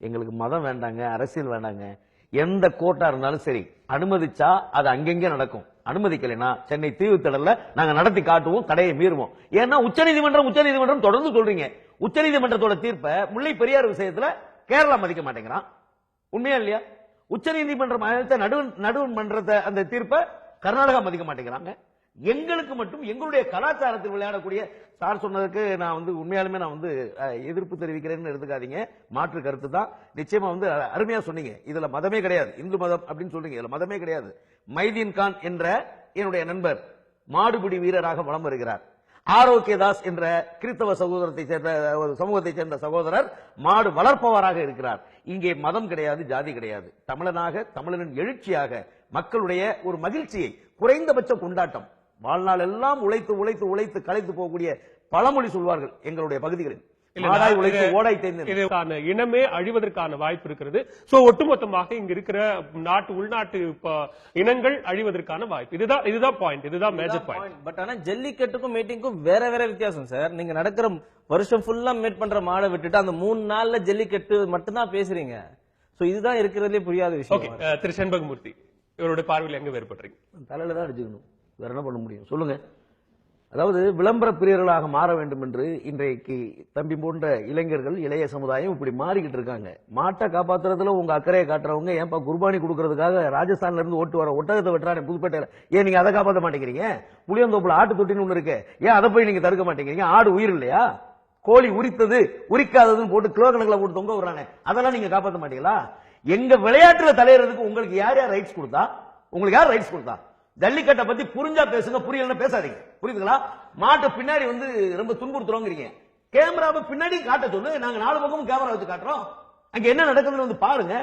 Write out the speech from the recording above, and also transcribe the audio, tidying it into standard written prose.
எங்களுக்கு மதம் வேண்டாங்க, அரசியல் வேண்டாங்க. எந்த கோர்ட்டா இருந்தாலும் சரி, அனுமதிச்சா அது அங்கெங்கே நடக்கும். அனுமதிக்கலைன்னா சென்னை தீவுத்திடல்ல நாங்க நடத்தி காட்டுவோம், தடையை மீறுவோம். ஏன்னா உச்சநீதிமன்றம் தொடர்ந்து சொல்றீங்க. உச்சநீதிமன்றத்தோட தீர்ப்பை முல்லை பெரியார் விஷயத்துல கேரளா மதிக்க மாட்டேங்கிறான். உண்மையா இல்லையா? உச்சநீதிமன்றம் நடுவர்மன்றத்தை அந்த தீர்ப்பை கர்நாடகா மதிக்க மாட்டேங்கிறாங்க. எங்களுக்கு மட்டும் எங்களுடைய கலாச்சாரத்தில் விளையாடக்கூடிய சார் சொன்னதுக்கு நான் உண்மையாலுமே நான் எதிர்ப்பு தெரிவிக்கிறேன்னு எடுத்துக்காதீங்க. மாற்று கருத்து தான். நிச்சயமா அருமையா சொன்னீங்க. இதுல மதமே கிடையாது, இந்து மதம் அப்படின்னு சொல்றீங்க. இதுல மதமே கிடையாது. மைதீன் கான் என்ற என்னுடைய நண்பர் மாடுபிடி வீரராக வலம் வருகிறார். ஆரோக்கியதாஸ் என்ற கிறிஸ்தவ சமூகத்தை சேர்ந்த சகோதரர் மாடு வளர்ப்பவராக இருக்கிறார். இங்கே மதம் கிடையாது, ஜாதி கிடையாது. தமிழனாக, தமிழனின் எழுச்சியாக, மக்களுடைய ஒரு மகிழ்ச்சியை, குறைந்தபட்ச கொண்டாட்டம், வாழ்நாள் எல்லாம் உழைத்து உழைத்து உழைத்து களைத்து போகக்கூடிய பழமொழி சொல்வார்கள் எங்களுடைய பகுதிகளில். இனமே அழிவதற்கான வாய்ப்பு இருக்கிறது. சோ ஒட்டுமொத்தமாக இங்க இருக்கிற உள்நாட்டு இனங்கள் அழிவதற்கான வாய்ப்பு. இதுதான் பாயிண்ட், இதுதான் மேஜர் பாயிண்ட். பட் ஆனா ஜல்லிக்கட்டுக்கும் மீட்டிங்கும் வேற வேற வித்தியாசம் சார். நீங்க நடக்கிற வருஷம் ஃபுல்லா மீட் பண்ற மாடை விட்டுட்டு அந்த 3 நாள்ல ஜல்லிக்கட்டு மட்டும்தான் பேசுறீங்க. சோ இதுதான் இருக்கிறதுலே புரியாத விஷயம். திரு செண்பகமூர்த்தி, இவருடைய பார்வையில் எங்க வேறுபடுறீங்க? தலையில தான் அடிச்சுக்கணும், வேற என்ன பண்ண முடியும் சொல்லுங்க. அதாவது விளம்பர பிரியர்களாக மாற வேண்டும் என்று இன்றைக்கு தம்பி போன்ற இளைஞர்கள், இளைய சமுதாயம் இப்படி மாறிக்கிட்டு இருக்காங்க. மாட்டை காப்பாத்துறதுல உங்க அக்கறையை காட்டுறவங்க ஏன்பா குர்பானி கொடுக்கறதுக்காக ராஜஸ்தான்ல இருந்து ஓட்டு வர ஒட்டகத்தை வெட்டுறாரு புதுப்பேட்டையில, ஏன் நீங்க அதை காப்பாற்ற மாட்டேங்கிறீங்க? புளியந்தோப்புல ஆட்டு தொட்டின்னு ஒண்ணு இருக்கு, ஏன் அதை போய் நீங்க தடுக்க மாட்டேங்கிறீங்க? ஆடு உயிர் இல்லையா? கோழி உரித்தது உரிக்காததுன்னு போட்டு கிலோ கணக்கில் போட்டு தொங்க விடுறாங்க, அதெல்லாம் நீங்க காப்பாற்ற மாட்டீங்களா? எங்க விளையாட்டுல தலையிறதுக்கு உங்களுக்கு யார் ரைட்ஸ் கொடுத்தா? உங்களுக்கு யார் ரைட்ஸ் கொடுத்தா? ஜல்லிக்கட்டை பத்தி புரிஞ்சா பேசுங்க, புரியலன்னா பேசாதீங்க. புரியுதுங்களா? மாட்டை பின்னாடி ரொம்ப துன்புறுத்துறோங்கிறீங்க. கேமராவை பின்னாடி காட்ட சொல்லு, நாங்க 4 பக்கமும் கேமரா வச்சு காட்டுறோம். அங்க என்ன நடக்குதுன்னு பாருங்க.